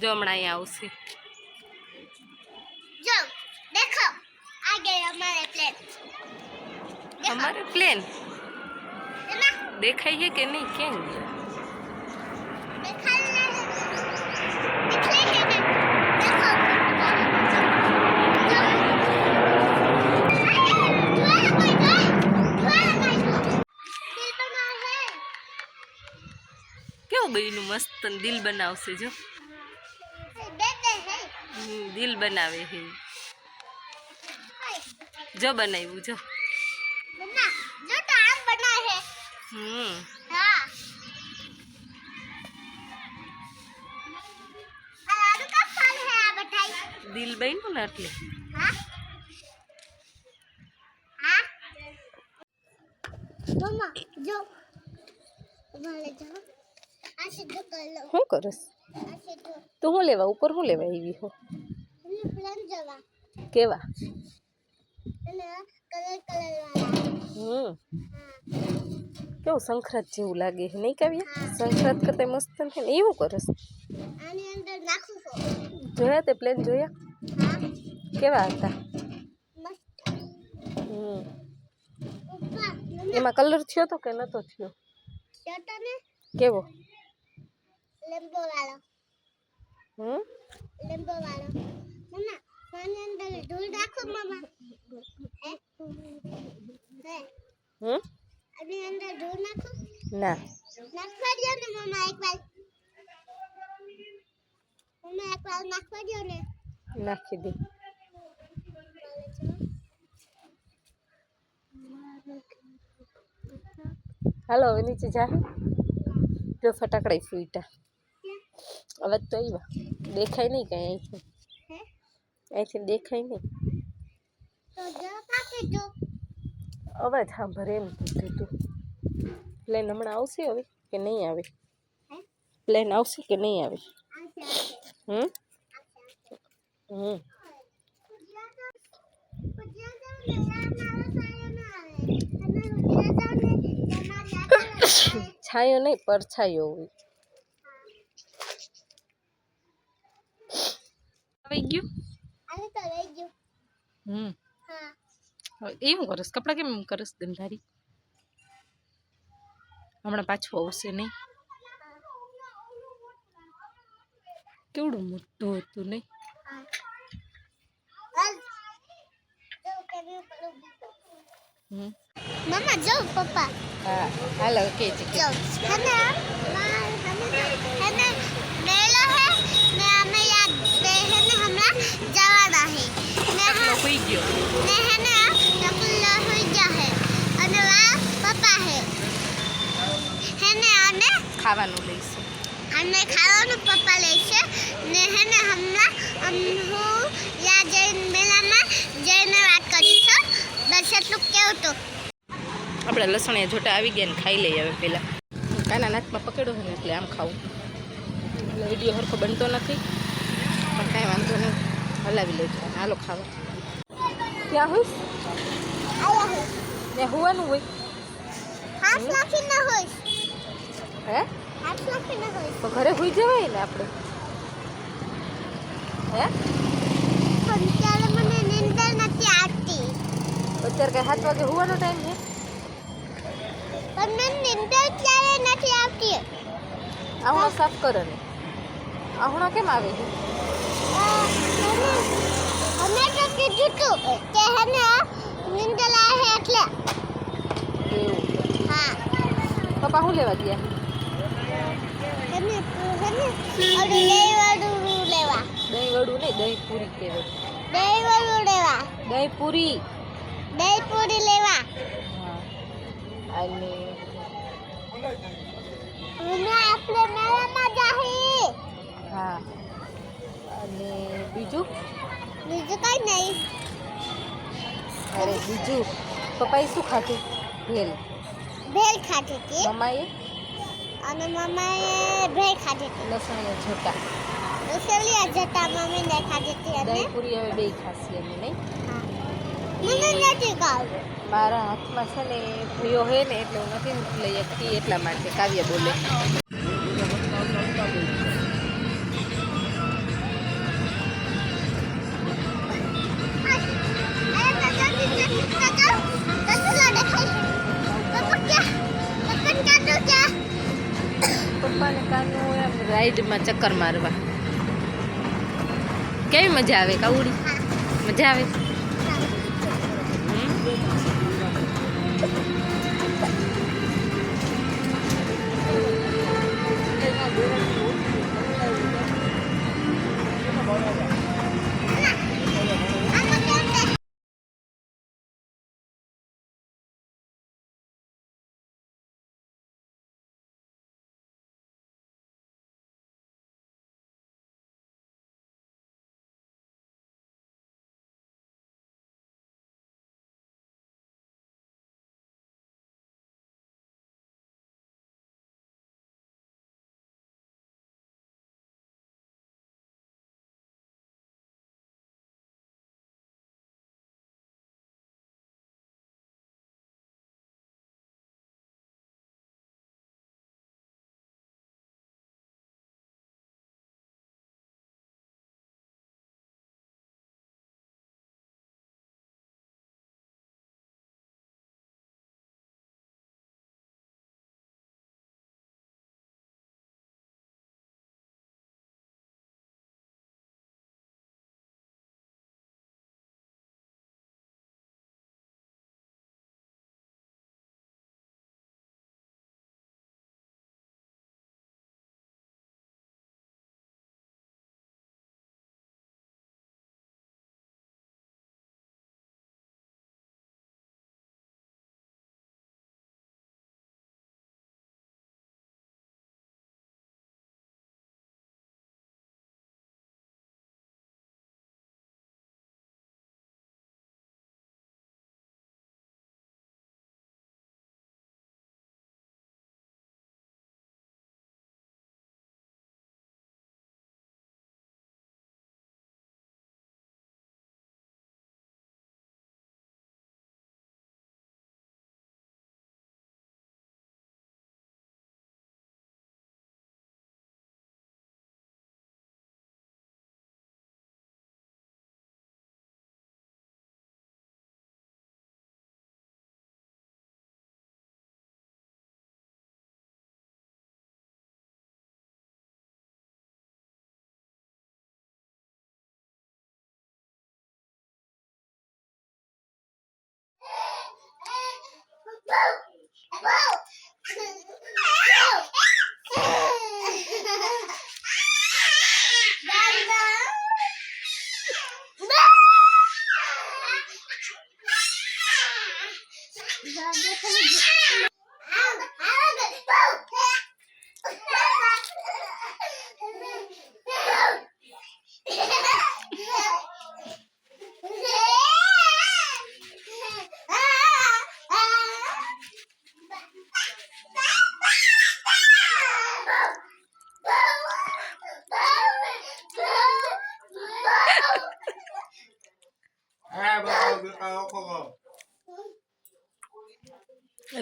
જો હમણાં અહીંયા આવશે જો देखो आ गए हमारे प्लेन हमारे प्लेन है ना देखाई है कि नहीं क्या देखा दिखले है ना देखो કેવું બેયનું મસ્ત દિલ બનાવશે જો દિલ બનાવે છે જો બનાવ્યું જો ना जो तो आम बना है हाँ आलू का फल है आप बताइए દિલ બન્યું ને એટલે हाँ हाँ मम्मा जो वाले जो ऐसे जो कर लो શું કરસ ऐसे जो તો હું લેવા ઉપર હું લેવા આવી હો हमने प्लान जवा કેવા है ना कलर कलर वाला કેવું સંક્રાંત જેવું લાગે છે નહીં કાવ્યા સંક્રાંત કરતા મસ્ત છે ને એવું કરસ आने अंदर नाखू को જોયા તે પ્લેન જોયા हाँ કેવા હતા मस्त હમ ऊपर એમાં કલર થયો તો કે નતો થયો छोटा ने કેવો लेम्बो वाला હમ लेम्बो वाला मम्मा आने अंदर धूल नाखो मम्मा है है હમ आने अंदर धूल नाखो ના नाखवा दियो ने मम्मा एक बार मम्मा एक बार नाखवा दियो ने નાખી દે હાલો હવે નીચે જા જો ફટાકડા ફૂટા અવાજ તો આવ્યા દેખાય નહીં કઈ અહીંથી है અહીંથી દેખાય નહીં तो जो पाके जो અવાજ સાંભળે એમ કીધું તું પ્લેન હમણાં આવશે હવે કે નહીં આવે है પ્લેન આવશે કે નહીં આવે आसे હમ હમ છાયો નહીં પરછાયો હોય આવી ગયું હમ હવે એવું કરસ કપડાં કેમ એમ કરસ ગંધારી હમણાં પાછું આવશે નહીં કેવડું મોટું હતું નહીં હમ मम्मा जो पापा હા હાલો કે છે जो है ना मेला है ने हमें याद दे है ने हमरा जवाना है ने હોઈ ગયો ने है ना नकुल हो गया है અને વા પાપા है ने आने ખાવાનું લઈશું અને ખાવાનું પપ્પા લેશે ને હે ને હમણાં હું યા જૈન મેળામાં જઈને વાત કરીશું બસ એટલું કેવું તો આપણે લસણિયા જોટા આવી ગયા ને ખાઈ લઈએ હવે પહેલાં કાના નાકમાં પકડ્યો હોય ને એટલે આમ ખાવું એટલે વિડીયો સરખો બનતો નથી પણ કાંઈ વાંધો નહીં હલાવી લેજો હાલો ખાવા ક્યાં હોઈશ આયા હે ત્યાં હોવાનું હોય હાથ નાખી ન હોય હે હાથ નાખી ન હોય તો ઘરે હોઈ જવાય ને આપણે હે પણ ત્યારે મને નીંદર નથી આવતી અત્યારે કાંઈ 7 વાગે હોવાનો ટાઈમ છે પણ મને નીંદર ત્યારે નથી આવતી આહુણો સાફ કરે ને આહુણો કેમ આવે છે અમે તો કીધું તું કે હે ને નીંદર આવે એટલે એવું હા પપ્પા શું લેવા ગયા હને અરે દહીં વડું લેવા દહીં વડું નહીં દહીં પૂરી કહેવાય દહીં વડું લેવા દહીં પૂરી દહીં પૂરી લેવા હા અને મને આપણે મેળામાં જાહી હા અને બીજું બીજું કઈ નહીં અરે બીજું પપ્પાએ શું ખાધું ભેલ ભેળ ખાધી હતી મમ્માએ અને મમ્માએ ભેળ ખાધી હતી લસણિયા જોટા ઉસેલિયા જતા મમ્મીને ખાધી હતી અને દહીં પૂરી હવે બે ખાસી અમે નહીં હા. મને નથી ખાવું મારા હાથમાં છે ને ભયો હે ને એટલે હું નથી લઈ શકતી એટલા માટે કાવ્ય બોલે રાઈડમાં ચક્કર મારવા. કેવી મજા આવે કાવડી? મજા આવે.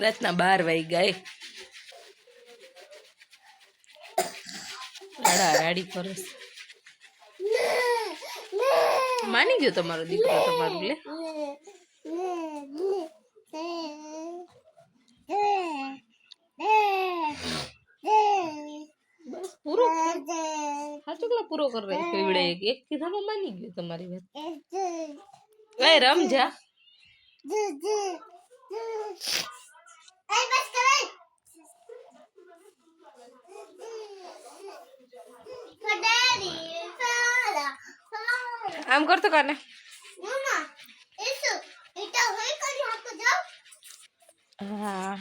રાતના 12 વાગ્યા. રાડી પરસ માની ગયો તમારો દીકરો તમારું. લે બસ પૂરો સાચુકલા પૂરો કર રહી કેવડે એક કીધામાં માની ગયો તમારી વાત. એ રમજા આમ કરતો કાને. હા